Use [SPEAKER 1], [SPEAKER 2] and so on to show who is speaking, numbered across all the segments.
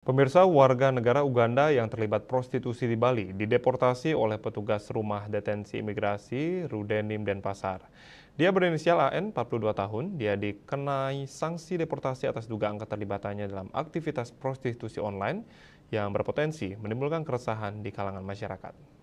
[SPEAKER 1] Pemirsa, warga negara Uganda yang terlibat prostitusi di Bali dideportasi oleh petugas rumah detensi imigrasi Rudenim Denpasar. Dia berinisial AN, 42 tahun. Dia dikenai sanksi deportasi atas dugaan keterlibatannya dalam aktivitas prostitusi online yang berpotensi menimbulkan keresahan di kalangan masyarakat.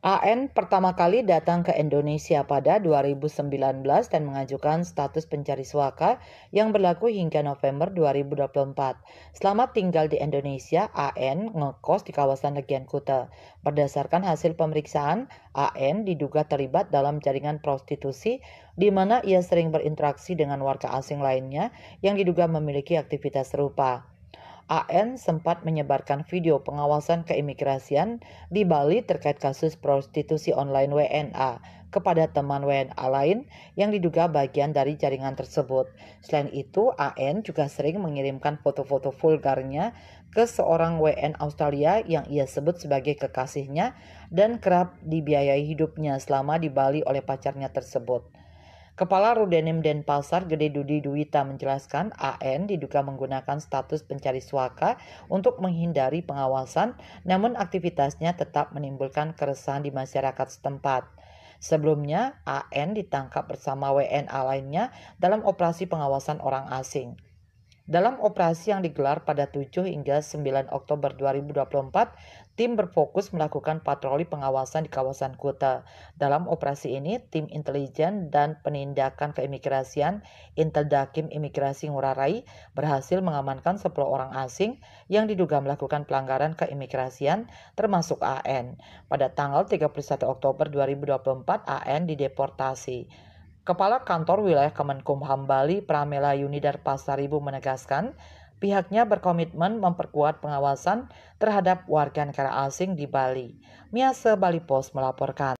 [SPEAKER 2] AN pertama kali datang ke Indonesia pada 2019 dan mengajukan status pencari suaka yang berlaku hingga November 2024. Selama tinggal di Indonesia, AN ngekos di kawasan Legian Kuta. Berdasarkan hasil pemeriksaan, AN diduga terlibat dalam jaringan prostitusi di mana ia sering berinteraksi dengan warga asing lainnya yang diduga memiliki aktivitas serupa. AN sempat menyebarkan video pengawasan keimigrasian di Bali terkait kasus prostitusi online WNA kepada teman WNA lain yang diduga bagian dari jaringan tersebut. Selain itu, AN juga sering mengirimkan foto-foto vulgarnya ke seorang WN Australia yang ia sebut sebagai kekasihnya dan kerap dibiayai hidupnya selama di Bali oleh pacarnya tersebut. Kepala Rudenim Denpasar Gede Dudi Duwita menjelaskan AN diduga menggunakan status pencari suaka untuk menghindari pengawasan, namun aktivitasnya tetap menimbulkan keresahan di masyarakat setempat. Sebelumnya, AN ditangkap bersama WNA lainnya dalam operasi pengawasan orang asing. Dalam operasi yang digelar pada 7 hingga 9 Oktober 2024, tim berfokus melakukan patroli pengawasan di kawasan Kuta. Dalam operasi ini, tim intelijen dan penindakan keimigrasian Inteldakim Imigrasi Ngurah Rai berhasil mengamankan 10 orang asing yang diduga melakukan pelanggaran keimigrasian termasuk AN. Pada tanggal 31 Oktober 2024, AN dideportasi. Kepala Kantor Wilayah Kemenkumham Bali, Pramela Yunidar Pasaribu menegaskan, pihaknya berkomitmen memperkuat pengawasan terhadap warga negara asing di Bali. Miase Bali Post melaporkan.